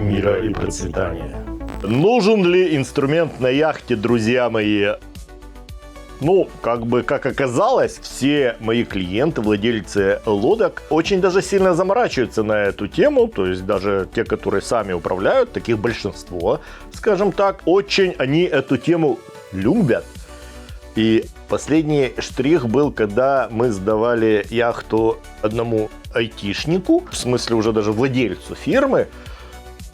мира и процветания. Нужен ли инструмент на яхте, друзья мои? Ну, как оказалось, все мои клиенты, владельцы лодок, очень даже сильно заморачиваются на эту тему. То есть даже те, которые сами управляют, таких большинство, скажем так, очень они эту тему любят. И последний штрих был, когда мы сдавали яхту одному айтишнику, в смысле уже даже владельцу фирмы.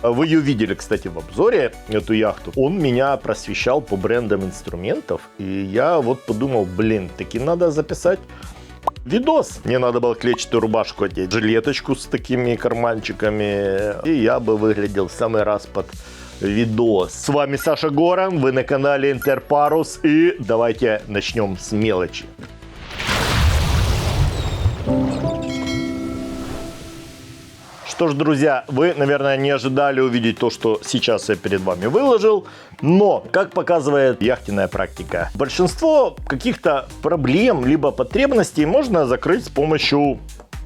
Вы ее видели, кстати, в обзоре, эту яхту. Он меня просвещал по брендам инструментов. И я вот подумал, блин, таки надо записать видос. Мне надо было клетчатую рубашку одеть, жилеточку с такими карманчиками. И я бы выглядел в самый раз под видос. С вами Саша Горан, вы на канале Интерпарус. И давайте начнем с мелочи. Что ж, друзья, вы, наверное, не ожидали увидеть то, что сейчас я перед вами выложил. Но, как показывает яхтенная практика, большинство каких-то проблем либо потребностей можно закрыть с помощью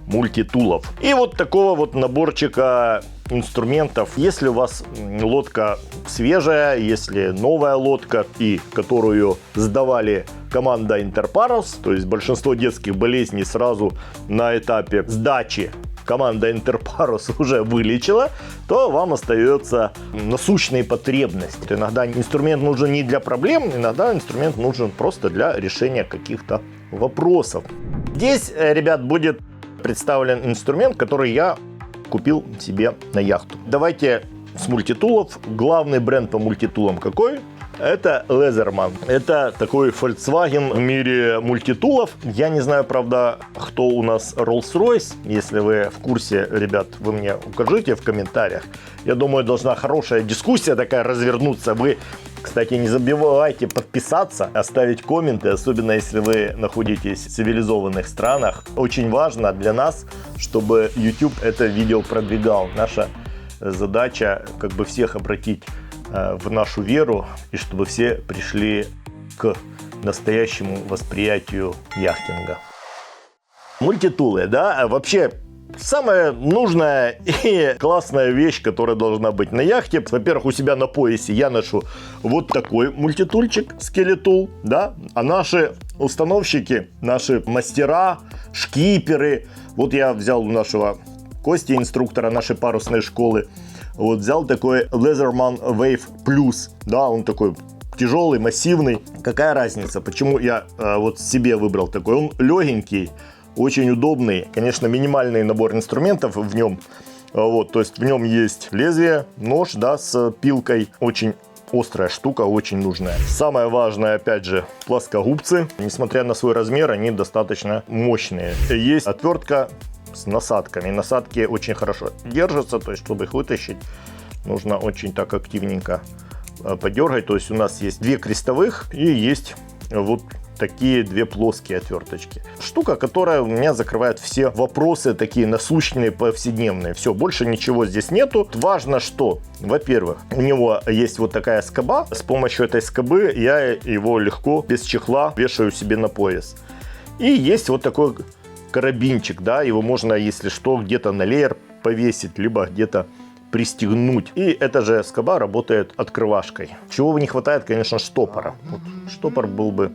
мультитулов. И вот такого вот наборчика инструментов. Если у вас лодка свежая, если новая лодка, и которую сдавали команда Интерпарус, то есть большинство детских болезней сразу на этапе сдачи команда Интерпарус уже вылечила, то вам остается насущные потребности. Иногда инструмент нужен не для проблем, иногда инструмент нужен просто для решения каких-то вопросов. Здесь, ребят, будет представлен инструмент, который я купил себе на яхту. Давайте с мультитулов. Главный бренд по мультитулам какой? Это Leatherman. Это такой Volkswagen в мире мультитулов. Я не знаю, правда, кто у нас Rolls-Royce. Если вы в курсе, ребят, вы мне укажите в комментариях. Я думаю, должна хорошая дискуссия такая развернуться. Вы, кстати, не забывайте подписаться, оставить комменты, особенно если вы находитесь в цивилизованных странах. Очень важно для нас, чтобы YouTube это видео продвигал. Наша задача как бы всех обратить в нашу веру, и чтобы все пришли к настоящему восприятию яхтинга. Мультитулы, да, вообще самая нужная и классная вещь, которая должна быть на яхте. Во-первых, у себя на поясе я ношу вот такой мультитульчик, скелетул, да, а наши установщики, наши мастера, шкиперы, вот я взял у нашего Кости, инструктора нашей парусной школы, вот взял такой Leatherman Wave Plus, да, он такой тяжелый, массивный. Какая разница, почему я вот себе выбрал такой? Он легенький, очень удобный, конечно, минимальный набор инструментов в нем, вот, то есть в нем есть лезвие, нож, да, с пилкой, очень острая штука, очень нужная. Самое важное, опять же, плоскогубцы, несмотря на свой размер, они достаточно мощные. Есть отвертка с насадками. Насадки очень хорошо держатся, то есть, чтобы их вытащить, нужно очень так активненько подергать. То есть, у нас есть две крестовых и есть вот такие две плоские отверточки. Штука, которая у меня закрывает все вопросы, такие насущные, повседневные. Все, больше ничего здесь нету. Важно, что, во-первых, у него есть вот такая скоба. С помощью этой скобы я его легко, без чехла, вешаю себе на пояс. И есть вот такой карабинчик, да, его можно, если что, где-то на леер повесить, либо где-то пристегнуть. И эта же скоба работает открывашкой. Чего не хватает, конечно, штопора. Вот штопор был бы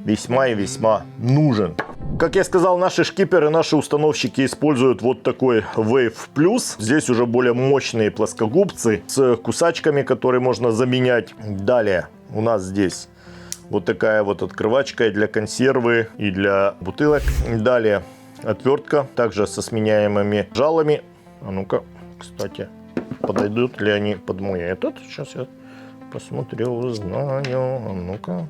весьма и весьма нужен. Как я сказал, наши шкиперы, наши установщики используют вот такой Wave Plus. Здесь уже более мощные плоскогубцы с кусачками, которые можно заменять. Далее у нас здесь вот такая вот открывачка для консервы и для бутылок. Далее отвертка, также со сменяемыми жалами. А ну-ка, кстати, подойдут ли они под мой этот? Сейчас я посмотрю, узнаю. А ну-ка.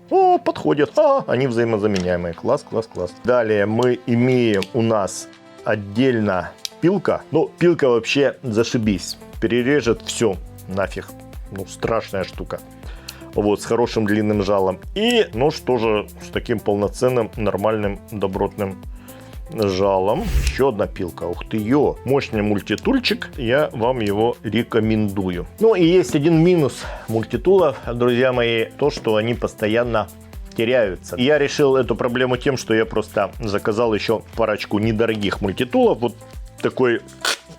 О, подходят. Они взаимозаменяемые. Класс, класс, класс. Далее мы имеем у нас отдельно пилка. Ну, пилка вообще зашибись. Перережет все нафиг. Ну, страшная штука. Вот, с хорошим длинным жалом. И нож тоже с таким полноценным, нормальным, добротным жалом. Еще одна пилка. Ух ты, ё. Мощный мультитульчик. Я вам его рекомендую. Ну и есть один минус мультитулов, друзья мои. То, что они постоянно теряются. Я решил эту проблему тем, что я просто заказал еще парочку недорогих мультитулов. Вот такой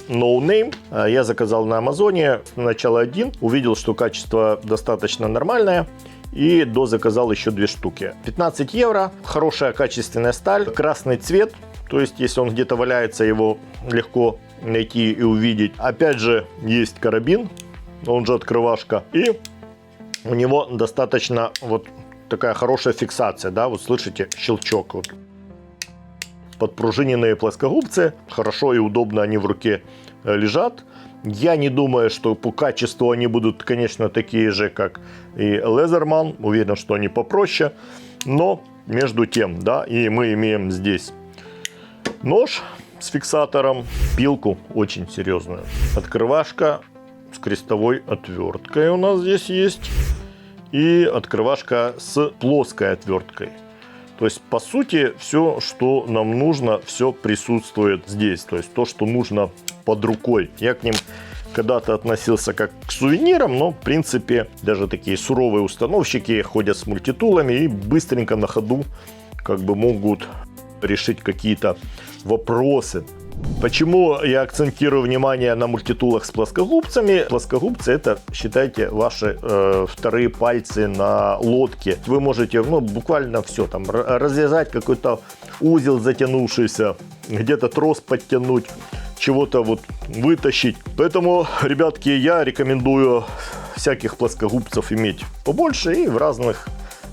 No Name. Я заказал на Амазоне. Сначала один. Увидел, что качество достаточно нормальное. И дозаказал еще 2 штуки. 15 евро. Хорошая качественная сталь. Красный цвет. То есть, если он где-то валяется, его легко найти и увидеть. Опять же, есть карабин. Он же открывашка. И у него достаточно вот такая хорошая фиксация. Да, вот слышите, щелчок. Вот. Подпружиненные плоскогубцы. Хорошо и удобно они в руке лежат. Я не думаю, что по качеству они будут, конечно, такие же, как и Leatherman. Уверен, что они попроще. Но между тем, да, и мы имеем здесь нож с фиксатором, пилку очень серьезную. Открывашка с крестовой отверткой у нас здесь есть. И открывашка с плоской отверткой. То есть, по сути, все, что нам нужно, все присутствует здесь. То есть, то, что нужно под рукой. Я к ним когда-то относился как к сувенирам, но, в принципе, даже такие суровые установщики ходят с мультитулами и быстренько на ходу как бы могут решить какие-то вопросы. Почему я акцентирую внимание на мультитулах с плоскогубцами? Плоскогубцы — это, считайте, ваши вторые пальцы на лодке. Вы можете, ну, буквально все там развязать, какой-то узел затянувшийся, где-то трос подтянуть, чего-то вот вытащить. Поэтому, ребятки, я рекомендую всяких плоскогубцев иметь побольше и в разных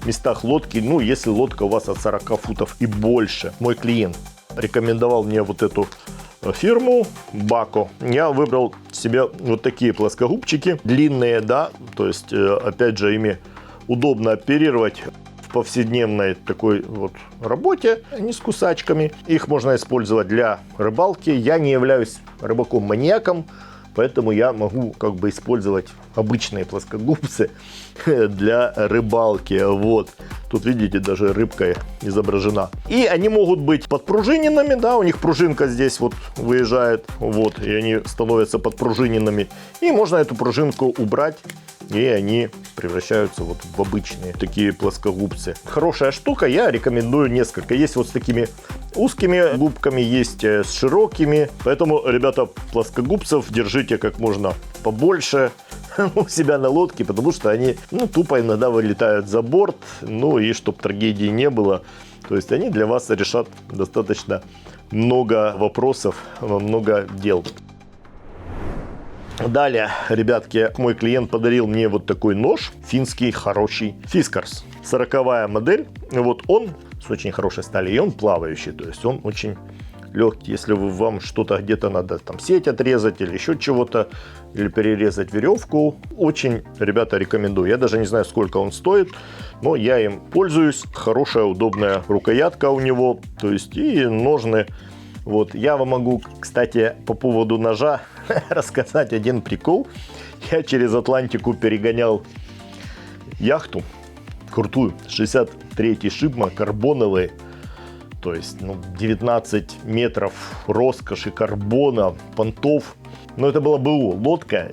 местах лодки. Ну, если лодка у вас от 40 футов и больше. Мой клиент рекомендовал мне вот эту фирму Бако. Я выбрал себе вот такие плоскогубчики. Длинные, да. То есть, опять же, ими удобно оперировать в повседневной такой вот работе, не с кусачками. Их можно использовать для рыбалки. Я не являюсь рыбаком-маньяком, поэтому я могу как бы использовать обычные плоскогубцы для рыбалки. Вот. Тут, видите, даже рыбка изображена. И они могут быть подпружиненными, да, у них пружинка здесь вот выезжает, вот, и они становятся подпружиненными. И можно эту пружинку убрать, и они превращаются вот в обычные такие плоскогубцы. Хорошая штука, я рекомендую несколько. Есть вот с такими узкими губками, есть с широкими. Поэтому, ребята, плоскогубцев держите как можно побольше у себя на лодке, потому что они, ну, тупо иногда вылетают за борт, ну и чтобы трагедии не было. То есть они для вас решат достаточно много вопросов, много дел. Далее, ребятки, мой клиент подарил мне вот такой нож, финский хороший Fiskars. 40-я модель, вот он с очень хорошей стали, и он плавающий, то есть он очень легкий. Если вам что-то где-то надо, там, сеть отрезать или еще чего-то, или перерезать веревку, очень, ребята, рекомендую. Я даже не знаю, сколько он стоит, но я им пользуюсь. Хорошая, удобная рукоятка у него, то есть и ножны. Вот, я вам могу, кстати, по поводу ножа рассказать один прикол. Я через Атлантику перегонял яхту крутую, 63-й Шипма, карбоновый. То есть, ну, 19 метров роскоши, карбона, понтов. Но это была БУ, лодка.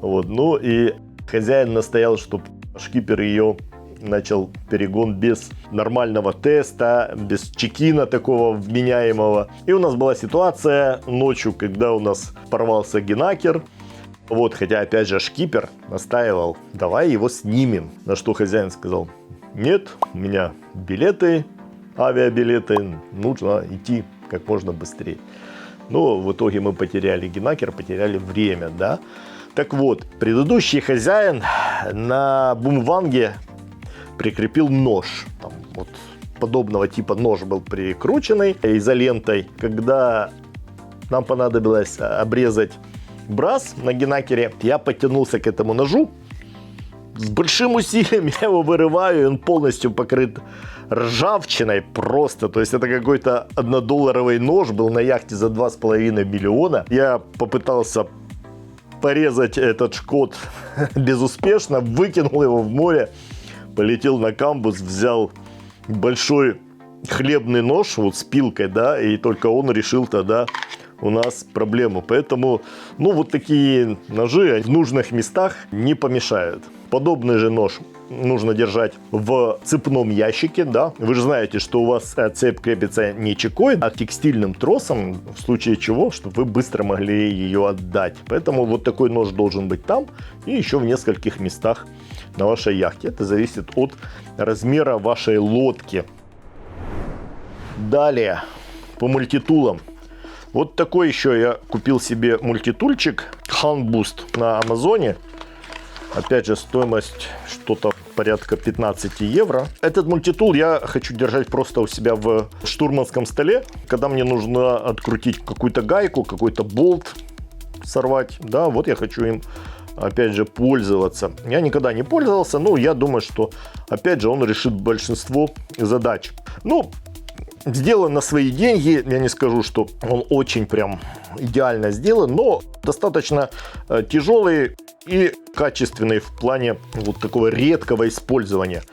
Вот, ну и хозяин настоял, чтобы шкипер ее начал перегон без нормального теста, без чекина такого вменяемого. И у нас была ситуация ночью, когда у нас порвался генакер. Вот, хотя, опять же, шкипер настаивал, давай его снимем. На что хозяин сказал, нет, у меня билеты, авиабилеты, нужно идти как можно быстрее. Но в итоге мы потеряли генакер, потеряли время, да. Так вот, предыдущий хозяин на бумванге прикрепил нож. Там вот подобного типа нож был прикрученный изолентой. Когда нам понадобилось обрезать брас на генакере, я подтянулся к этому ножу. С большим усилием я его вырываю, и он полностью покрыт ржавчиной просто. То есть это какой-то $1 нож был на яхте за 2,5 миллиона. Я попытался порезать этот шкот безуспешно, выкинул его в море, полетел на камбус, взял большой хлебный нож вот с пилкой, да, и только он решил тогда у нас проблему. Поэтому, ну, вот такие ножи в нужных местах не помешают. Подобный же нож нужно держать в цепном ящике, да. Вы же знаете, что у вас цепь крепится не чекой, а текстильным тросом, в случае чего, чтобы вы быстро могли ее отдать. Поэтому вот такой нож должен быть там и еще в нескольких местах на вашей яхте. Это зависит от размера вашей лодки. Далее, по мультитулам. Вот такой еще я купил себе мультитульчик Hand Boost на Амазоне. Опять же, стоимость что-то порядка 15 евро. Этот мультитул я хочу держать просто у себя в штурманском столе. Когда мне нужно открутить какую-то гайку, какой-то болт сорвать. Да, вот я хочу им, опять же, пользоваться. Я никогда не пользовался, но я думаю, что, опять же, он решит большинство задач. Ну, сделан на свои деньги. Я не скажу, что он очень прям идеально сделан, но достаточно тяжелый и качественный в плане вот такого редкого использования.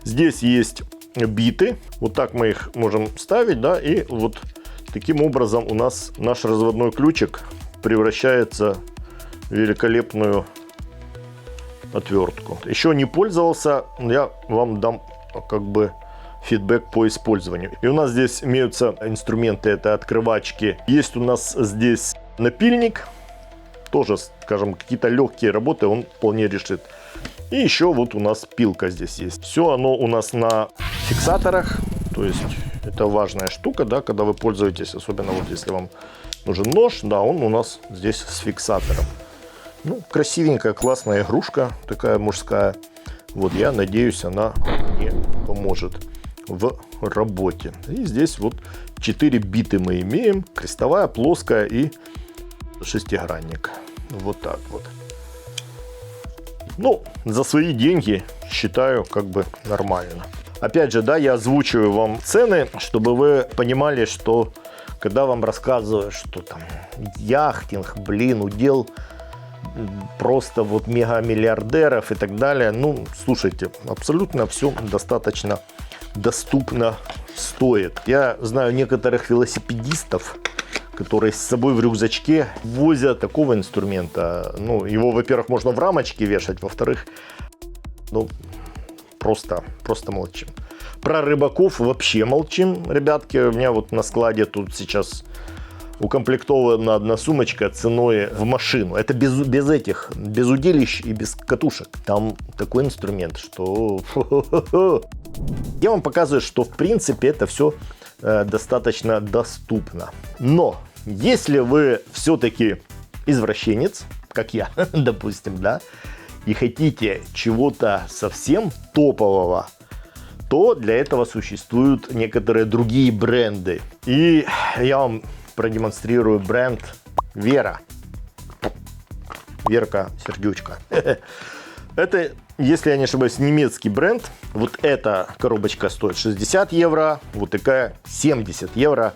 Здесь есть биты. Вот так мы их можем ставить, да, и вот таким образом у нас наш разводной ключик превращается в великолепную отвертку. Еще не пользовался, я вам дам как бы фидбэк по использованию. И у нас здесь имеются инструменты, это открывачки. Есть у нас здесь напильник. Тоже, скажем, какие-то легкие работы он вполне решит. И еще вот у нас пилка здесь есть. Все оно у нас на фиксаторах. То есть это важная штука, да, когда вы пользуетесь, особенно вот если вам нужен нож, да, он у нас здесь с фиксатором. Ну, красивенькая, классная игрушка, такая мужская. Вот, я надеюсь, она мне поможет в работе. И здесь вот 4 биты мы имеем. Крестовая, плоская и шестигранник. Вот так вот. Ну, за свои деньги считаю как бы нормально. Опять же, да, я озвучиваю вам цены, чтобы вы понимали, что когда вам рассказываю, что там яхтинг, блин, удел просто вот мегамиллиардеров и так далее. Ну, слушайте, абсолютно все достаточно доступно стоит. Я знаю некоторых велосипедистов, которые с собой в рюкзачке возят такого инструмента. Ну, его, во-первых, можно в рамочке вешать, во-вторых, ну, просто молчим. Про рыбаков вообще молчим, ребятки. У меня вот на складе тут сейчас укомплектована одна сумочка ценой в машину. Это без этих, без удилищ и без катушек. Там такой инструмент, что... Я вам показываю, что в принципе это все достаточно доступно. Но если вы все-таки извращенец, как я, допустим, да, и хотите чего-то совсем топового, то для этого существуют некоторые другие бренды. И я вам продемонстрирую бренд Вера. Верка, сердючка. Это, если я не ошибаюсь, немецкий бренд. Вот эта коробочка стоит 60 евро, вот такая 70 евро.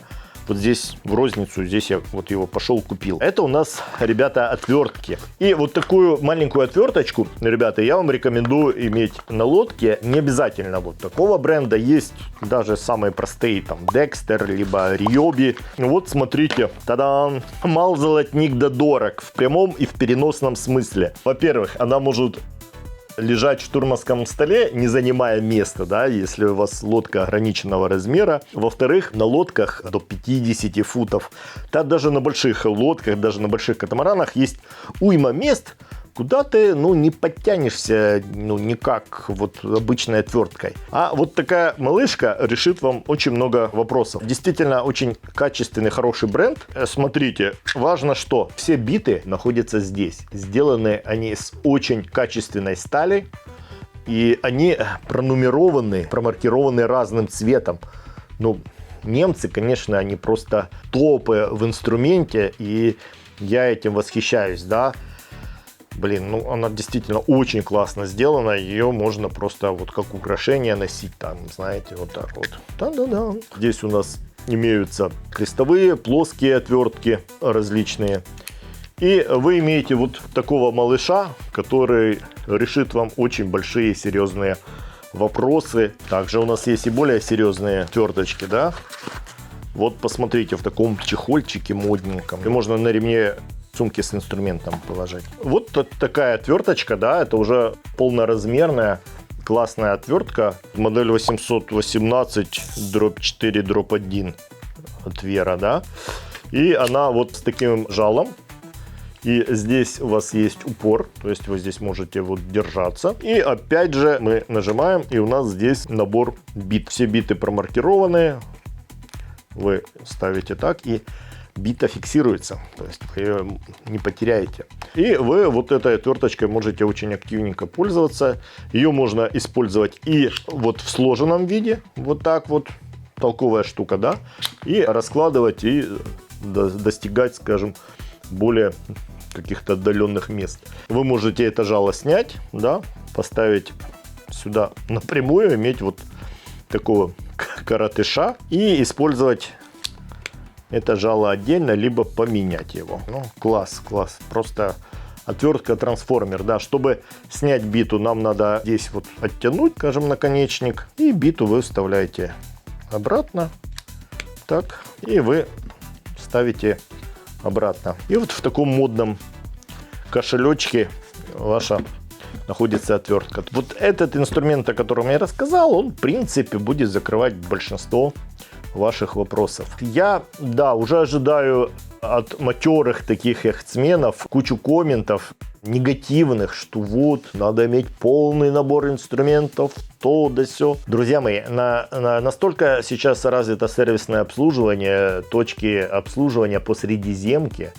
Вот здесь в розницу, здесь я вот его пошел купил. Это у нас, ребята, отвертки. И вот такую маленькую отверточку, ребята, я вам рекомендую иметь на лодке. Не обязательно вот такого бренда. Есть даже самые простые, там, Dexter, либо Ryobi. Вот смотрите, та-дам! Мал золотник да дорог в прямом и в переносном смысле. Во-первых, она может лежать в штурманском столе, не занимая места, да, если у вас лодка ограниченного размера. Во-вторых, на лодках до 50 футов, да, даже на больших лодках, даже на больших катамаранах есть уйма мест, куда ты, ну, не подтянешься, ну, никак вот обычной отверткой. А вот такая малышка решит вам очень много вопросов. Действительно, очень качественный, хороший бренд. Смотрите, важно, что все биты находятся здесь. Сделаны они с очень качественной стали. И они пронумерованы, промаркированы разным цветом. Ну, немцы, конечно, они просто топы в инструменте. И я этим восхищаюсь, да. Блин, ну она действительно очень классно сделана. Ее можно просто вот как украшение носить там, знаете, вот так вот. Да-да-да. Здесь у нас имеются крестовые, плоские отвертки различные. И вы имеете вот такого малыша, который решит вам очень большие серьезные вопросы. Также у нас есть и более серьезные отверточки, да. Вот посмотрите, в таком чехольчике модненьком. И можно на ремне сумки с инструментом положить. Вот такая отверточка, да, это уже полноразмерная, классная отвертка. Модель 818/4/1 от Вера, да. И она вот с таким жалом. И здесь у вас есть упор, то есть вы здесь можете вот держаться. И опять же мы нажимаем, и у нас здесь набор бит. Все биты промаркированы. Вы ставите так, и бита фиксируется, то есть вы ее не потеряете. И вы вот этой отверточкой можете очень активненько пользоваться. Ее можно использовать и вот в сложенном виде, вот так вот, толковая штука, да, и раскладывать, и достигать, скажем, более каких-то отдаленных мест. Вы можете это жало снять, да, поставить сюда напрямую, иметь вот такого коротыша и использовать это жало отдельно, либо поменять его. Ну, класс. Просто отвертка-трансформер, да. Чтобы снять биту, нам надо здесь вот оттянуть, скажем, наконечник. И биту вы вставляете обратно. Так. И вы ставите обратно. И вот в таком модном кошелечке ваша находится отвертка. Вот этот инструмент, о котором я рассказал, он, в принципе, будет закрывать большинство ваших вопросов. Я, да, уже ожидаю от матерых таких яхтсменов кучу комментов негативных, что вот, надо иметь полный набор инструментов, то да сё. Друзья мои, настолько сейчас развито сервисное обслуживание, точки обслуживания по Средиземке,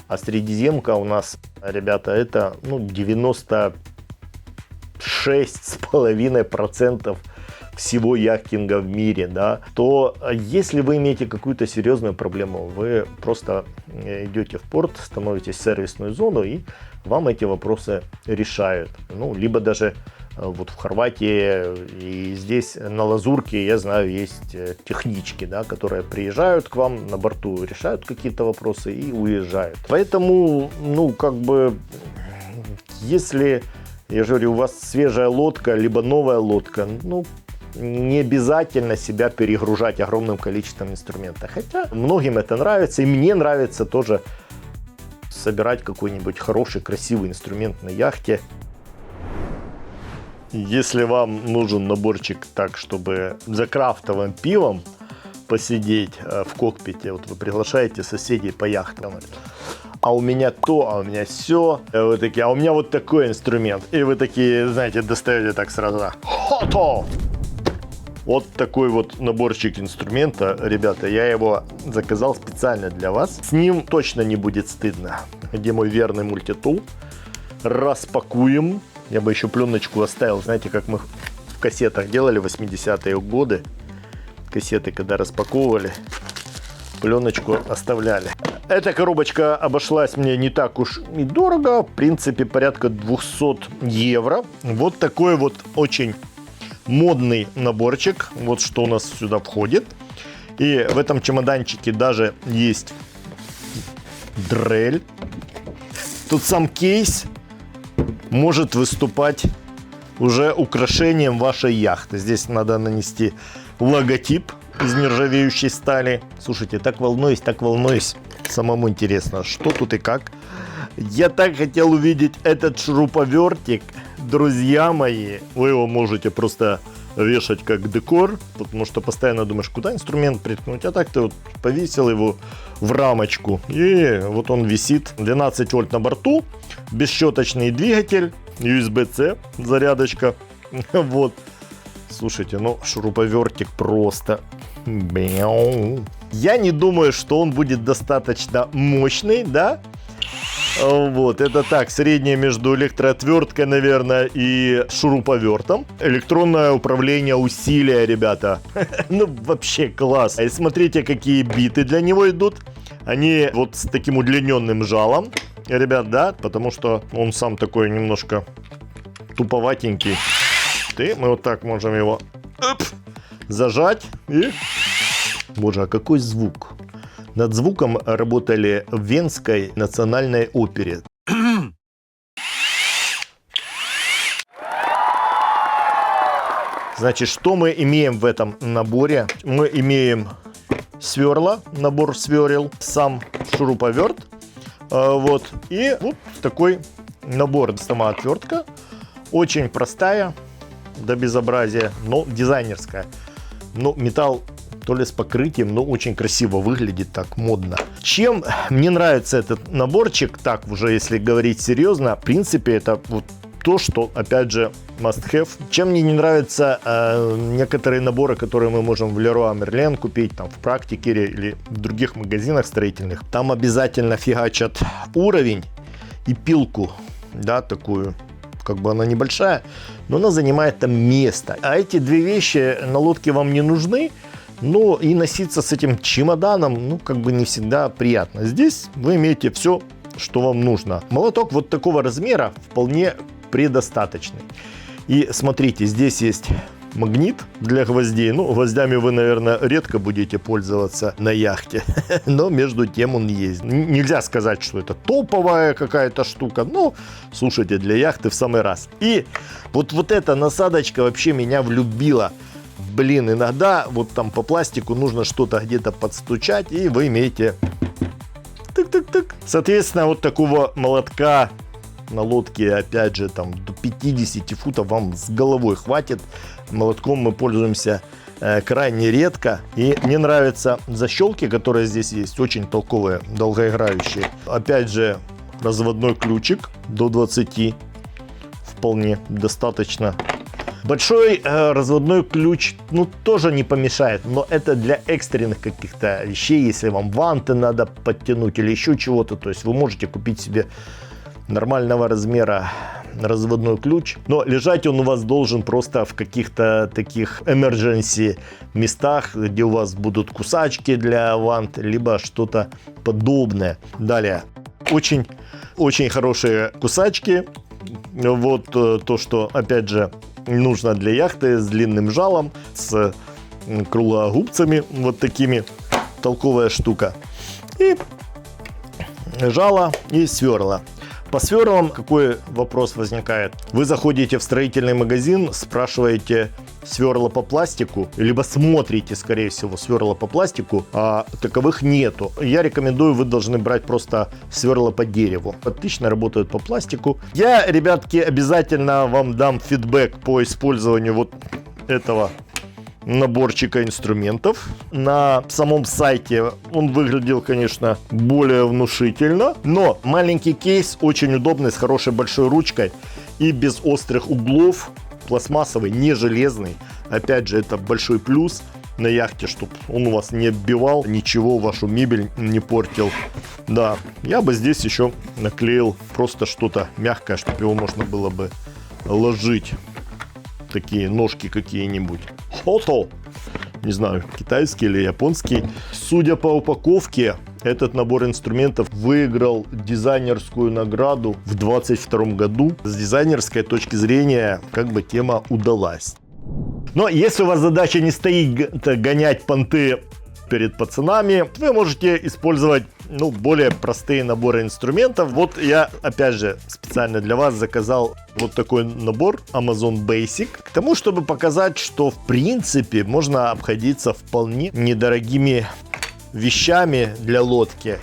а Средиземка у нас, ребята, это 96,5% всего яхтинга в мире, да, то если вы имеете какую-то серьезную проблему, вы просто идете в порт, становитесь в сервисную зону, и вам эти вопросы решают. Ну, либо даже вот в Хорватии и здесь на Лазурке, я знаю, есть технички, да, которые приезжают к вам на борту, решают какие-то вопросы и уезжают. Поэтому, если, я же говорю, у вас свежая лодка, либо новая лодка, не обязательно себя перегружать огромным количеством инструментов. Хотя многим это нравится, и мне нравится тоже собирать какой-нибудь хороший, красивый инструмент на яхте. Если вам нужен наборчик так, чтобы за крафтовым пивом посидеть в кокпите, вот вы приглашаете соседей по яхтам, а у меня то, а у меня все, вы такие, а у меня вот такой инструмент, и вы такие, знаете, достаете так сразу, хото! Вот такой вот наборчик инструмента, ребята, я его заказал специально для вас. С ним точно не будет стыдно. Где мой верный мультитул? Распакуем. Я бы еще пленочку оставил. Знаете, как мы в кассетах делали в 80-е годы. Кассеты, когда распаковывали, пленочку оставляли. Эта коробочка обошлась мне не так уж и дорого. В принципе, порядка 200 евро. Вот такой вот очень модный наборчик. Вот что у нас сюда входит. И в этом чемоданчике даже есть дрель. Тут сам кейс может выступать уже украшением вашей яхты. Здесь надо нанести логотип из нержавеющей стали. Слушайте, так волнуюсь. Самому интересно, что тут и как. Я так хотел увидеть этот шуруповертик. Друзья мои, вы его можете просто вешать как декор, потому что постоянно думаешь, куда инструмент приткнуть, а так ты вот повесил его в рамочку, и вот он висит. 12 вольт на борту, бесщеточный двигатель, USB-C, зарядочка, вот. Слушайте, шуруповертик просто... Я не думаю, что он будет достаточно мощный, да? Вот, это так, среднее между электроотверткой, наверное, и шуруповертом. Электронное управление усилия, ребята. Вообще класс. И смотрите, какие биты для него идут. Они вот с таким удлиненным жалом, ребят, да, потому что он сам такой немножко туповатенький. И мы вот так можем его зажать и... Боже, а какой звук? Над звуком работали в Венской национальной опере. Значит, что мы имеем в этом наборе? Мы имеем сверла, набор сверел, сам шуруповерт. Вот. И вот такой набор. Сама отвертка. Очень простая. до безобразия, но дизайнерская. Но металл то ли с покрытием, но очень красиво выглядит, так модно. Чем мне нравится этот наборчик, так уже если говорить серьезно, в принципе это вот то, что опять же must have. Чем мне не нравятся некоторые наборы, которые мы можем в Leroy Merlin купить, там в Практикере или в других магазинах строительных. Там обязательно фигачат уровень и пилку, да, такую. Как бы она небольшая, но она занимает там место. А эти две вещи на лодке вам не нужны. Но и носиться с этим чемоданом, ну, как бы не всегда приятно. Здесь вы имеете все, что вам нужно. Молоток вот такого размера вполне предостаточный. И смотрите, здесь есть магнит для гвоздей. Ну, гвоздями вы, наверное, редко будете пользоваться на яхте. Но между тем он есть. Нельзя сказать, что это топовая какая-то штука. Но, слушайте, для яхты в самый раз. И вот эта насадочка вообще меня влюбила. Блин, иногда вот там по пластику нужно что-то где-то подстучать, и вы имеете тык-тык-тык. Соответственно, вот такого молотка на лодке, опять же, там до 50 футов вам с головой хватит. Молотком мы пользуемся крайне редко. И мне нравятся защелки, которые здесь есть, очень толковые, долгоиграющие. Опять же, разводной ключик до 20 вполне достаточно. Большой разводной ключ, ну, тоже не помешает, но это для экстренных каких-то вещей, если вам ванты надо подтянуть или еще чего-то, то есть вы можете купить себе нормального размера разводной ключ, но лежать он у вас должен просто в каких-то таких emergency местах, где у вас будут кусачки для вант, либо что-то подобное. Далее, очень хорошие кусачки, вот то, что, опять же, нужно для яхты, с длинным жалом, с круглогубцами, вот такими, толковая штука. И жало и сверла. По сверлам какой вопрос возникает? Вы заходите в строительный магазин, спрашиваете сверла по пластику, либо смотрите, скорее всего, сверла по пластику, а таковых нету. Я рекомендую, вы должны брать просто сверла по дереву. Отлично работают по пластику. Я, ребятки, обязательно вам дам фидбэк по использованию вот этого наборчика инструментов. На самом сайте он выглядел, конечно, более внушительно, но маленький кейс очень удобный, с хорошей большой ручкой и без острых углов, пластмассовый, не железный. Опять же, это большой плюс на яхте, чтобы он у вас не отбивал ничего, вашу мебель не портил. Да, я бы здесь еще наклеил просто что-то мягкое, чтобы его можно было бы ложить. Такие ножки какие-нибудь. Хото. Не знаю, китайский или японский. Судя по упаковке, этот набор инструментов выиграл дизайнерскую награду в 2022 году. С дизайнерской точки зрения, как бы тема удалась. Но если у вас задача не стоит гонять понты перед пацанами, вы можете использовать более простые наборы инструментов. Вот я, опять же, специально для вас заказал вот такой набор Amazon Basic. К тому, чтобы показать, что в принципе можно обходиться вполне недорогими вещами для лодки.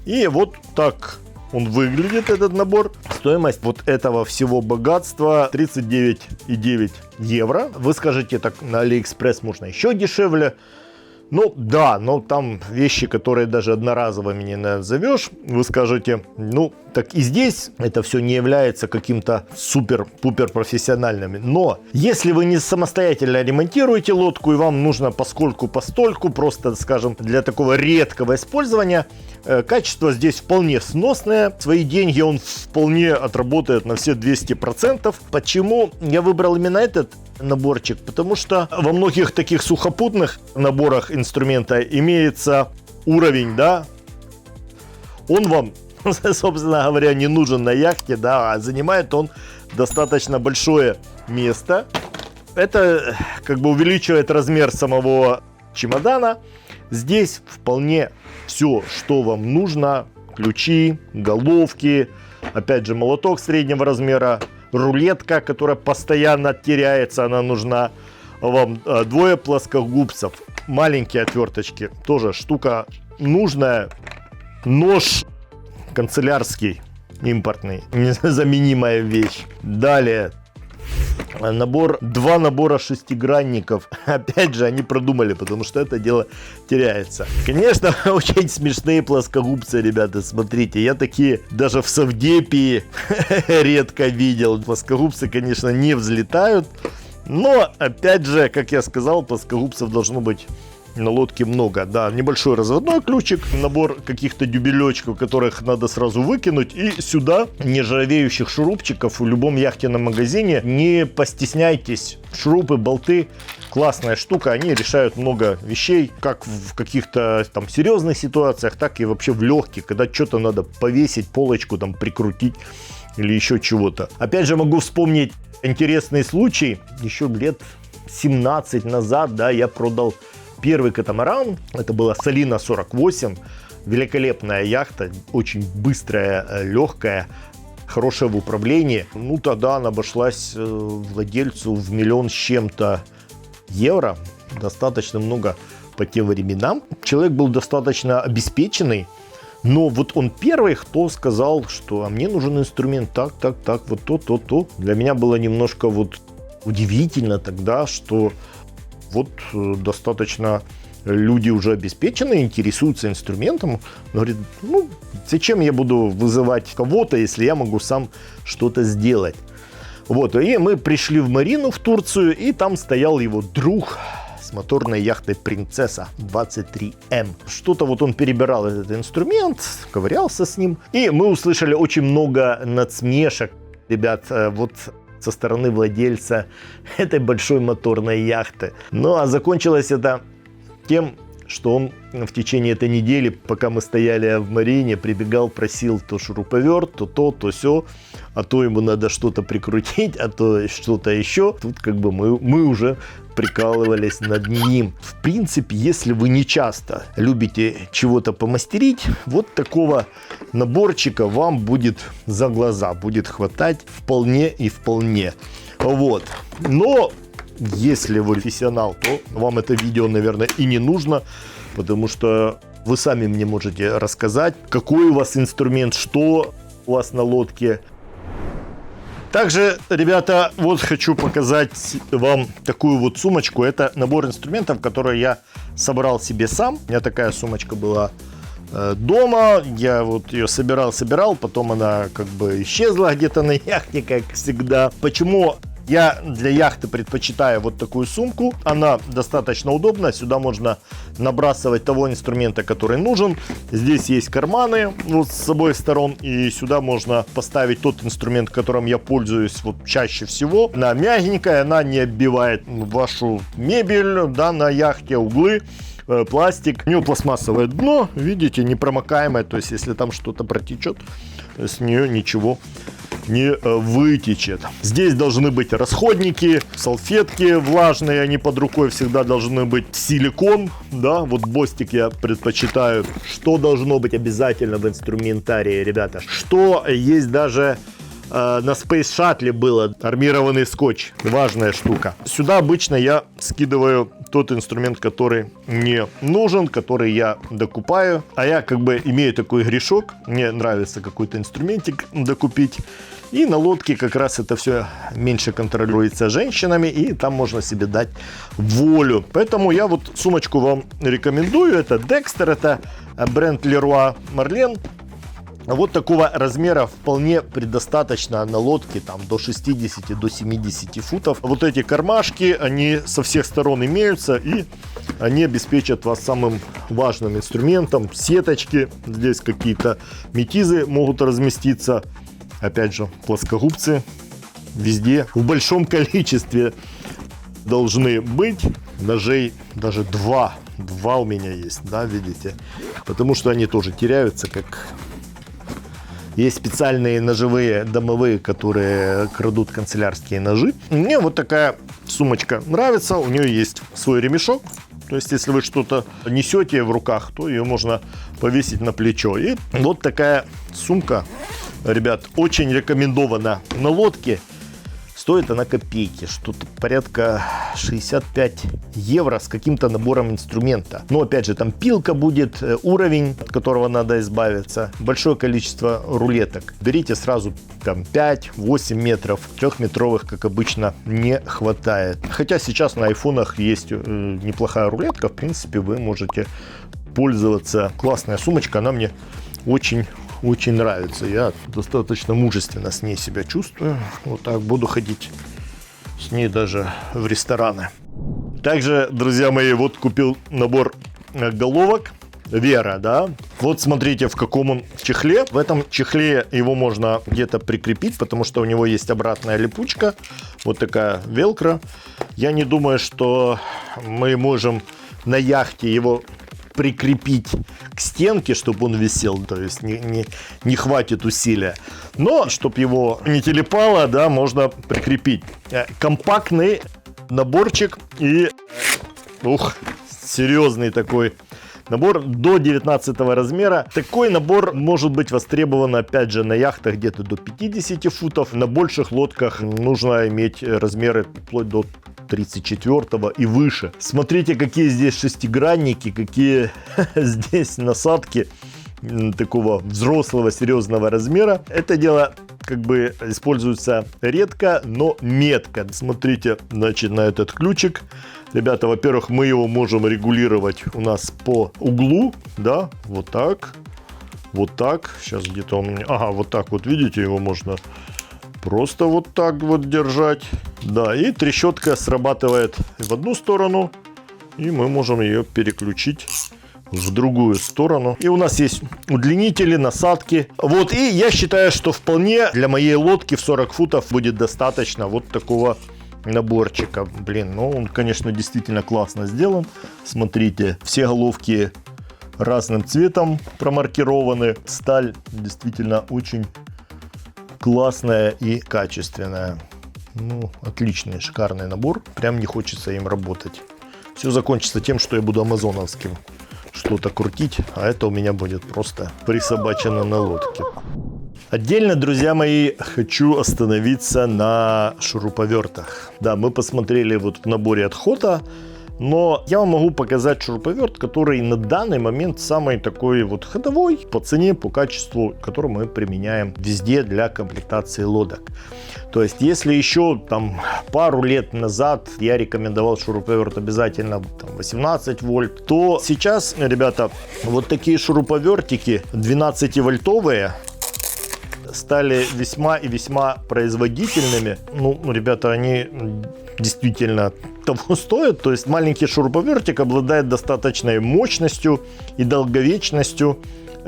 И вот так он выглядит, этот набор. Стоимость вот этого всего богатства 39,9 евро. Вы скажете, так на AliExpress можно еще дешевле. Ну да, но там вещи, которые даже одноразовыми не назовешь. Вы скажете, так и здесь это все не является каким-то супер-пупер профессиональным. Но если вы не самостоятельно ремонтируете лодку и вам нужно поскольку-постольку, просто, скажем, для такого редкого использования, качество здесь вполне сносное. Свои деньги он вполне отработает на все 200%. Почему я выбрал именно этот наборчик? Потому что во многих таких сухопутных наборах инструмента имеется уровень, да, он вам, собственно говоря, не нужен на яхте, да, а занимает он достаточно большое место. Это как бы увеличивает размер самого чемодана. Здесь вполне все, что вам нужно: ключи, головки, опять же молоток среднего размера, рулетка, которая постоянно теряется, она нужна вам, двое плоскогубцев, маленькие отверточки, тоже штука нужная, нож канцелярский, импортный, незаменимая вещь. Далее Два набора шестигранников. Опять же, они продумали, потому что это дело теряется. Конечно, очень смешные плоскогубцы, ребята, смотрите. Я такие даже в Совдепии редко видел. Плоскогубцы, конечно, не взлетают. Но, опять же, как я сказал, плоскогубцев должно быть на лодке много. Да, небольшой разводной ключик, набор каких-то дюбелечков, которых надо сразу выкинуть. И сюда нержавеющих шурупчиков в любом яхтенном магазине. Не постесняйтесь. Шурупы, болты. Классная штука. Они решают много вещей. Как в каких-то там серьезных ситуациях, так и вообще в легких. Когда что-то надо повесить, полочку там прикрутить или еще чего-то. Опять же, могу вспомнить интересный случай. Еще лет 17 назад, да, я продал первый катамаран. Это была Солина 48. Великолепная яхта, очень быстрая, легкая, хорошая в управлении. Ну, тогда она обошлась владельцу в 1 миллион с чем-то евро. Достаточно много по тем временам. Человек был достаточно обеспеченный. Но вот он первый, кто сказал, что а мне нужен инструмент так, вот то. Для меня было немножко вот удивительно тогда, что вот достаточно люди уже обеспеченные, интересуются инструментом. Говорит, ну, зачем я буду вызывать кого-то, если я могу сам что-то сделать. Вот, и мы пришли в Марину, в Турцию, и там стоял его друг с моторной яхтой «Принцесса» 23М. Что-то вот он перебирал этот инструмент, ковырялся с ним. И мы услышали очень много надсмешек, ребят, вот со стороны владельца этой большой моторной яхты. Ну, а закончилось это тем, что он в течение этой недели, пока мы стояли в Марине, прибегал, просил то шуруповерт, то сё, а то ему надо что-то прикрутить, а то что-то еще. Тут как бы мы уже прикалывались над ним. В принципе, если вы не часто любите чего-то помастерить, вот такого наборчика вам будет за глаза, будет хватать вполне и вполне. Вот. Но если вы профессионал, то вам это видео, наверное, и не нужно, потому что вы сами мне можете рассказать, какой у вас инструмент, что у вас на лодке. Также, ребята, вот хочу показать вам такую вот сумочку. Это набор инструментов, который я собрал себе сам. У меня такая сумочка была дома. Я вот ее собирал, потом она как бы исчезла где-то на яхте, как всегда. Почему я для яхты предпочитаю вот такую сумку? Она достаточно удобна. Сюда можно набрасывать того инструмента, который нужен. Здесь есть карманы вот с обоих сторон. И сюда можно поставить тот инструмент, которым я пользуюсь вот чаще всего. Она мягенькая, она не оббивает вашу мебель, да, на яхте, углы. Пластик. У него пластмассовое дно, видите, непромокаемое. То есть, если там что-то протечет, с нее ничего не вытечет. Здесь должны быть расходники, салфетки влажные, они под рукой всегда должны быть. Силикон, да, вот бостик я предпочитаю. Что должно быть обязательно в инструментарии, ребята? Что есть даже на Space Shuttle было армированный скотч. Важная штука. Сюда обычно я скидываю тот инструмент, который мне нужен, который я докупаю. А я как бы имею такой грешок. Мне нравится какой-то инструментик докупить. И на лодке как раз это все меньше контролируется женщинами. И там можно себе дать волю. Поэтому я вот сумочку вам рекомендую. Это Dexter, это бренд Leroy Merlin. Вот такого размера вполне предостаточно на лодке, там до 60, до 70 футов. Вот эти кармашки, они со всех сторон имеются, и они обеспечат вас самым важным инструментом. Сеточки, здесь какие-то метизы могут разместиться. Опять же, плоскогубцы везде в большом количестве должны быть. Ножей даже два у меня есть, да, видите? Потому что они тоже теряются, как... Есть специальные ножевые домовые, которые крадут канцелярские ножи. Мне вот такая сумочка нравится. У нее есть свой ремешок. То есть, если вы что-то несете в руках, то ее можно повесить на плечо. И вот такая сумка, ребят, очень рекомендована на лодке. Стоит она копейки, что-то порядка 65 евро с каким-то набором инструмента. Но опять же, там пилка будет, уровень, от которого надо избавиться, большое количество рулеток. Берите сразу там 5-8 метров, 3-метровых, как обычно, не хватает. Хотя сейчас на айфонах есть неплохая рулетка, в принципе, вы можете пользоваться. Классная сумочка, она мне очень нравится. Я достаточно мужественно с ней себя чувствую. Вот так буду ходить с ней даже в рестораны. Также, друзья мои, вот купил набор головок Вера, да. Вот смотрите, в каком он чехле. В этом чехле его можно где-то прикрепить, потому что у него есть обратная липучка. Вот такая велкро. Я не думаю, что мы можем на яхте его прикрепить к стенке, чтобы он висел, то есть не хватит усилия. Но, чтобы его не телепало, да, можно прикрепить. Компактный наборчик и, серьезный такой набор до 19 размера. Такой набор может быть востребован, опять же, на яхтах где-то до 50 футов. На больших лодках нужно иметь размеры вплоть до 34 и выше. Смотрите, какие здесь шестигранники, какие здесь насадки такого взрослого серьезного размера. Это дело как бы используется редко, но метко. Смотрите, значит, на этот ключик. Ребята, во-первых, мы его можем регулировать у нас по углу, да, вот так, вот так. Сейчас где-то он, вот так вот, видите, его можно просто вот так вот держать. Да, и трещотка срабатывает в одну сторону, и мы можем ее переключить в другую сторону. И у нас есть удлинители, насадки. Вот, и я считаю, что вполне для моей лодки в 40 футов будет достаточно вот такого наборчика. Блин, ну он, конечно, действительно классно сделан. Смотрите, все головки разным цветом промаркированы. Сталь действительно очень классная и качественная. Ну, отличный, шикарный набор. Прям не хочется им работать. Все закончится тем, что я буду амазоновским что-то крутить, а это у меня будет просто присобачено на лодке. Отдельно, друзья мои, хочу остановиться на шуруповертах. Да, мы посмотрели вот в наборе от Хота, но я вам могу показать шуруповерт, который на данный момент самый такой вот ходовой по цене, по качеству, который мы применяем везде для комплектации лодок. То есть, если еще там пару лет назад я рекомендовал шуруповерт обязательно там, 18 вольт, то сейчас, ребята, вот такие шуруповертики 12-вольтовые стали весьма и весьма производительными. Ну, ребята, они действительно того стоят. То есть маленький шуруповертик обладает достаточной мощностью и долговечностью,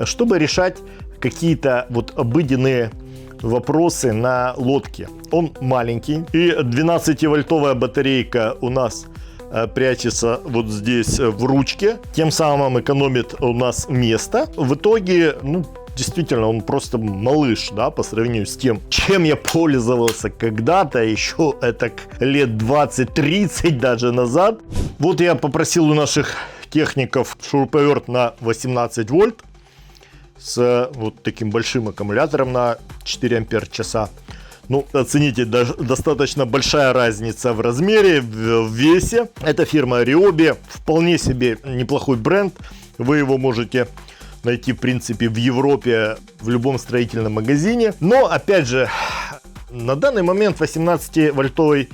чтобы решать какие-то вот обыденные вопросы на лодке. Он маленький, и 12-вольтовая батарейка у нас прячется вот здесь в ручке, тем самым экономит у нас место. В итоге, ну, действительно, он просто малыш, да, по сравнению с тем, чем я пользовался когда-то, еще это лет 20-30 даже назад. Вот я попросил у наших техников шуруповерт на 18 вольт с вот таким большим аккумулятором на 4 ампер-часа. Ну, оцените, достаточно большая разница в размере, в весе. Это фирма Ryobi, вполне себе неплохой бренд. Вы его можете найти, в принципе, в Европе в любом строительном магазине. Но, опять же, на данный момент 18-вольтовый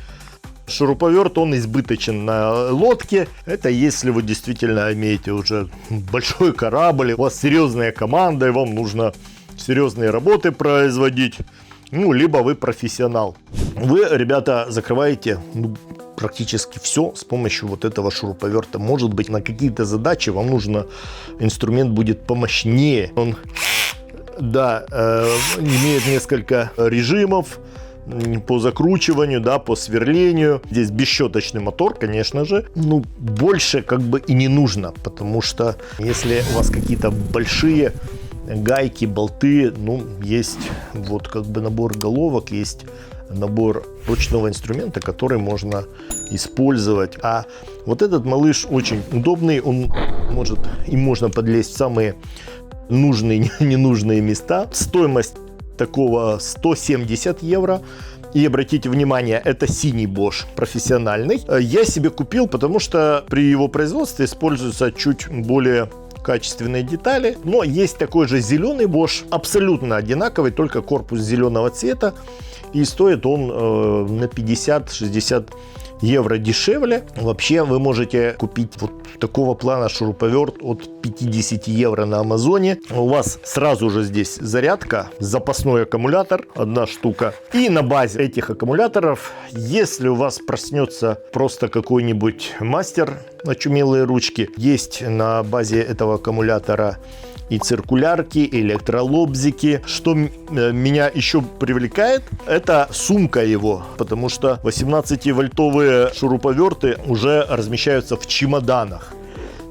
шуруповерт, он избыточен на лодке. Это если вы действительно имеете уже большой корабль, у вас серьезная команда, и вам нужно серьезные работы производить. Ну, либо вы профессионал. Вы, ребята, закрываете практически все с помощью вот этого шуруповерта. Может быть, на какие-то задачи вам нужно инструмент будет помощнее. Он, да, имеет несколько режимов по закручиванию, да, по сверлению. Здесь бесщеточный мотор, конечно же. Ну, больше как бы и не нужно, потому что если у вас какие-то большие гайки, болты, ну, есть вот как бы набор головок, есть набор ручного инструмента, который можно использовать. А вот этот малыш очень удобный, он может, им можно подлезть в самые нужные, ненужные места. Стоимость такого 170 евро. И обратите внимание, это синий Bosch профессиональный. Я себе купил, потому что при его производстве используются чуть более качественные детали. Но есть такой же зеленый Bosch, абсолютно одинаковый, только корпус зеленого цвета. И стоит он на 50-60 евро дешевле. Вообще вы можете купить вот такого плана шуруповерт от 50 евро на Амазоне. У вас сразу же здесь зарядка, запасной аккумулятор, одна штука. И на базе этих аккумуляторов, если у вас проснется просто какой-нибудь мастер очумелые ручки, есть на базе этого аккумулятора и циркулярки, и электролобзики. Что меня еще привлекает, это сумка его, потому что 18-вольтовые шуруповерты уже размещаются в чемоданах.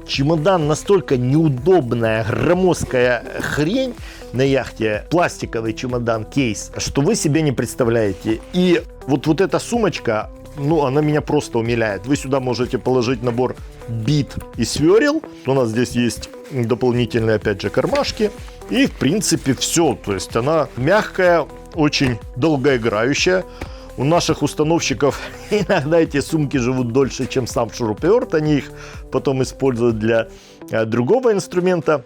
Чемодан настолько неудобная, громоздкая хрень на яхте, пластиковый чемодан, кейс, что вы себе не представляете. И вот эта сумочка, ну, она меня просто умиляет. Вы сюда можете положить набор бит и сверел. У нас здесь есть дополнительные, опять же, кармашки. И, в принципе, все. То есть она мягкая, очень долгоиграющая. У наших установщиков иногда эти сумки живут дольше, чем сам шуруповерт. Они их потом используют для другого инструмента.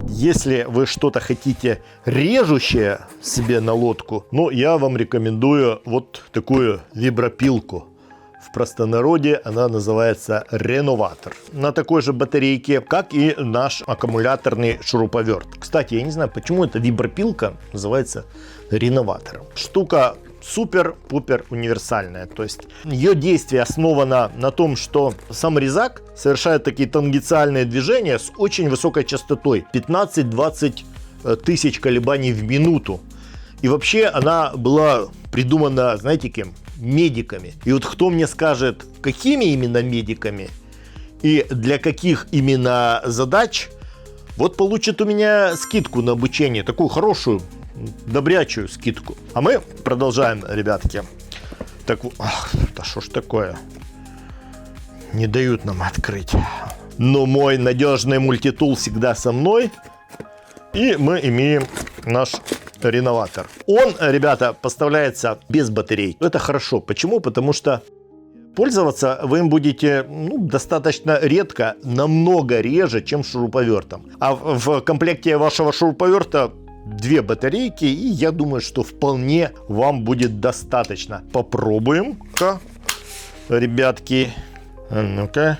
Если вы что-то хотите режущее себе на лодку, ну, я вам рекомендую вот такую вибропилку. В простонародье она называется реноватор. На такой же батарейке, как и наш аккумуляторный шуруповерт. Кстати, я не знаю, почему эта вибропилка называется реноватором. Штука супер-пупер универсальная. То есть ее действие основано на том, что сам резак совершает такие тангенциальные движения с очень высокой частотой. 15-20 тысяч колебаний в минуту. И вообще она была придумана, знаете, кем? Медиками. И вот кто мне скажет, какими именно медиками и для каких именно задач, вот получит у меня скидку на обучение, такую хорошую, добрячую скидку. А мы продолжаем, ребятки. Так, да что ж такое? Не дают нам открыть. Но мой надежный мультитул всегда со мной. И мы имеем наш реноватор. Он, ребята, поставляется без батарей. Это хорошо. Почему? Потому что пользоваться вы им будете достаточно редко, намного реже, чем шуруповертом. А в комплекте вашего шуруповерта 2 батарейки, и я думаю, что вполне вам будет достаточно. Попробуем-ка, ребятки. Ну-ка.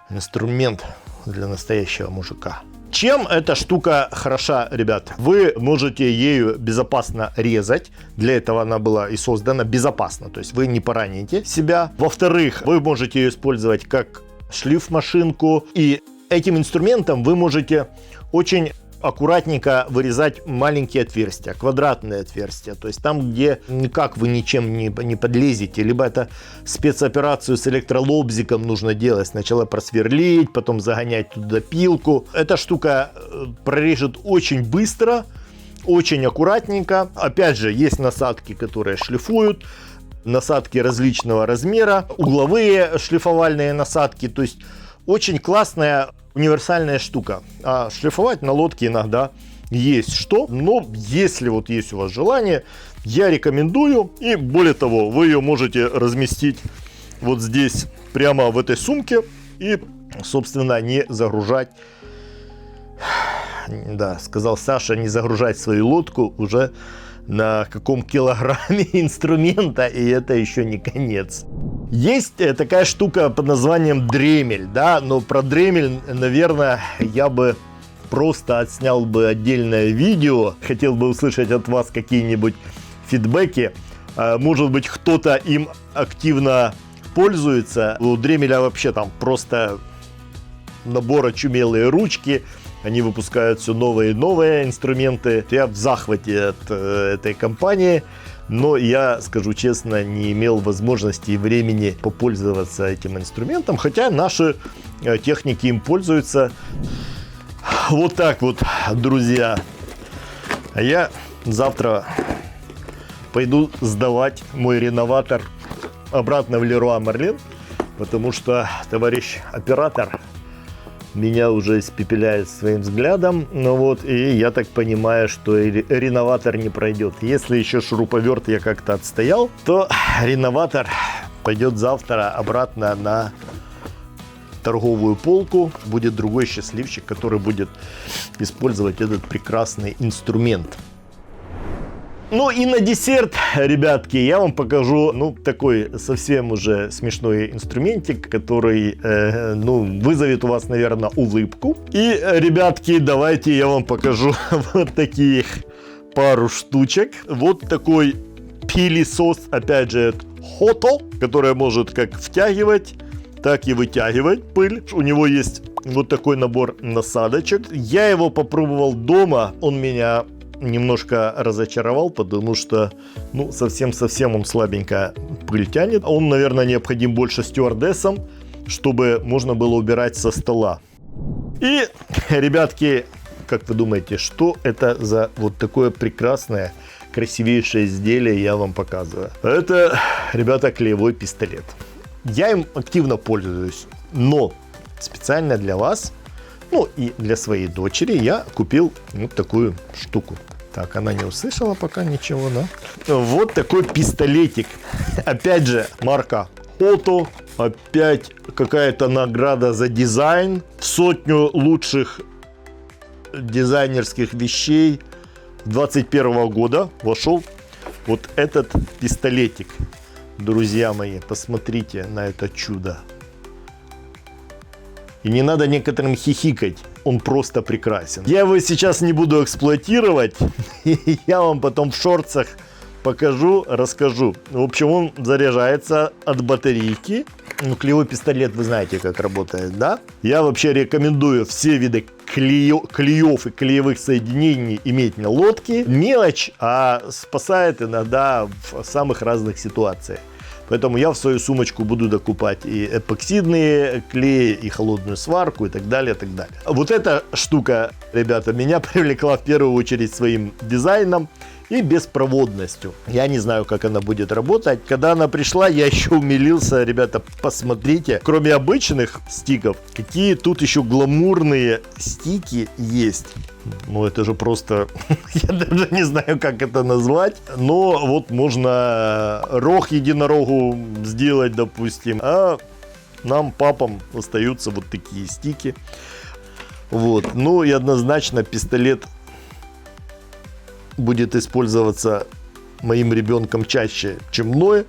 Инструмент для настоящего мужика. Чем эта штука хороша, ребят? Вы можете ею безопасно резать. Для этого она была и создана безопасно. То есть вы не пораните себя. Во-вторых, вы можете ее использовать как шлифмашинку. И этим инструментом вы можете очень аккуратненько вырезать маленькие отверстия, квадратные отверстия. То есть там, где никак вы ничем не подлезете. Либо это спецоперацию с электролобзиком нужно делать. Сначала просверлить, потом загонять туда пилку. Эта штука прорежет очень быстро, очень аккуратненько. Опять же, есть насадки, которые шлифуют. Насадки различного размера. Угловые шлифовальные насадки. То есть очень классная универсальная штука. А шлифовать на лодке иногда есть что. Но если вот есть у вас желание, я рекомендую. И более того, вы ее можете разместить вот здесь, прямо в этой сумке. И, собственно, не загружать. Да, сказал Саша, не загружать свою лодку уже на каком килограмме инструмента, и это еще не конец. Есть такая штука под названием дремель, да, но про дремель, наверное, я бы просто отснял бы отдельное видео. Хотел бы услышать от вас какие-нибудь фидбэки. Может быть, кто-то им активно пользуется. У дремеля вообще там просто набор очумелые ручки. Они выпускают все новые и новые инструменты. Я в захвате от этой компании. Но я, скажу честно, не имел возможности и времени попользоваться этим инструментом. Хотя наши техники им пользуются. Вот так вот, друзья. А я завтра пойду сдавать мой реноватор обратно в Леруа Мерлен. Потому что товарищ оператор меня уже испепеляет своим взглядом. Ну вот, и я так понимаю, что и реноватор не пройдет. Если еще шуруповерт я как-то отстоял, то реноватор пойдет завтра обратно на торговую полку. Будет другой счастливчик, который будет использовать этот прекрасный инструмент. Ну и на десерт, ребятки, я вам покажу, ну, такой совсем уже смешной инструментик, который, вызовет у вас, наверное, улыбку. И, ребятки, давайте я вам покажу вот таких пару штучек. Вот такой пылесос, опять же, Hotto, который может как втягивать, так и вытягивать пыль. У него есть вот такой набор насадочек. Я его попробовал дома, он меня немножко разочаровал, потому что, ну, совсем он слабенько пыль тянет. Он, наверное, необходим больше стюардессам, чтобы можно было убирать со стола. И, ребятки, как вы думаете, что это за вот такое прекрасное, красивейшее изделие я вам показываю? Это, ребята, клеевой пистолет. Я им активно пользуюсь, но специально для вас, ну и для своей дочери я купил вот такую штуку. Так, она не услышала пока ничего, да? Вот такой пистолетик. Опять же, марка Hotto. Опять какая-то награда за дизайн. В 100 лучших дизайнерских вещей 2021 года вошел вот этот пистолетик. Друзья мои, посмотрите на это чудо. И не надо некоторым хихикать, он просто прекрасен. Я его сейчас не буду эксплуатировать, я вам потом в шортсах покажу, расскажу. В общем, он заряжается от батарейки. Ну, клеевой пистолет, вы знаете, как работает, да? Я вообще рекомендую все виды клеев и клеевых соединений иметь на лодке. Мелочь, а спасает иногда в самых разных ситуациях. Поэтому я в свою сумочку буду докупать и эпоксидные клеи, и холодную сварку, и так далее, и так далее. Вот эта штука, ребята, меня привлекла в первую очередь своим дизайном и беспроводностью. Я не знаю, как она будет работать. Когда она пришла, я еще умилился. Ребята, посмотрите, кроме обычных стиков, какие тут еще гламурные стики есть. Ну, это же просто... Я даже не знаю, как это назвать. Но вот можно рог единорогу сделать, допустим. А нам, папам, остаются вот такие стики. Вот. Ну и однозначно пистолет будет использоваться моим ребенком чаще, чем мной.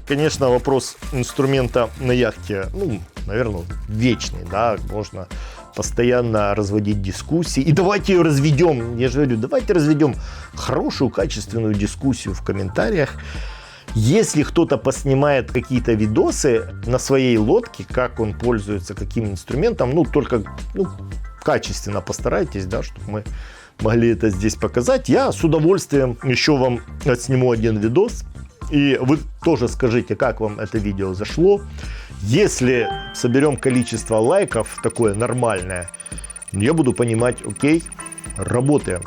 Конечно, вопрос инструмента на яхте, ну, наверное, вечный, да, можно постоянно разводить дискуссии. И давайте ее разведем, я же говорю, давайте разведем хорошую, качественную дискуссию в комментариях. Если кто-то поснимает какие-то видосы на своей лодке, как он пользуется каким инструментом, ну, только качественно постарайтесь, да, чтобы мы могли это здесь показать. Я с удовольствием еще вам отсниму один видос. И вы тоже скажите, как вам это видео зашло. Если соберем количество лайков, такое нормальное, я буду понимать, окей, работаем.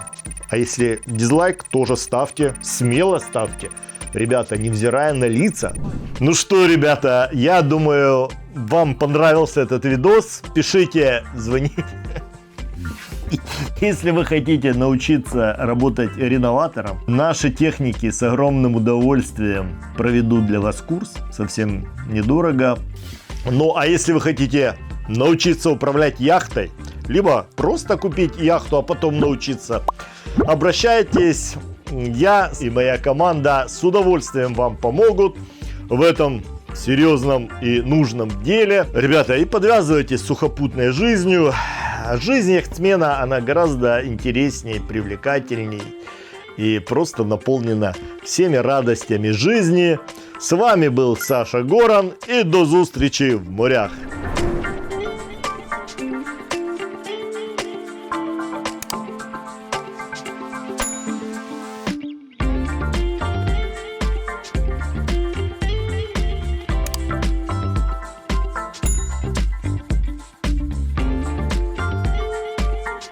А если дизлайк, тоже ставьте, смело ставьте. Ребята, невзирая на лица. Ну что, ребята, я думаю, вам понравился этот видос. Пишите, звоните. Если вы хотите научиться работать реноватором, наши техники с огромным удовольствием проведут для вас курс, совсем недорого. Ну а если вы хотите научиться управлять яхтой, либо просто купить яхту, а потом научиться, обращайтесь. Я и моя команда с удовольствием вам помогут в этом серьезном и нужном деле. Ребята, и подвязывайтесь с сухопутной жизнью. Жизнь яхтсмена, она гораздо интереснее, привлекательней и просто наполнена всеми радостями жизни. С вами был Саша Горан, и до встречи в морях.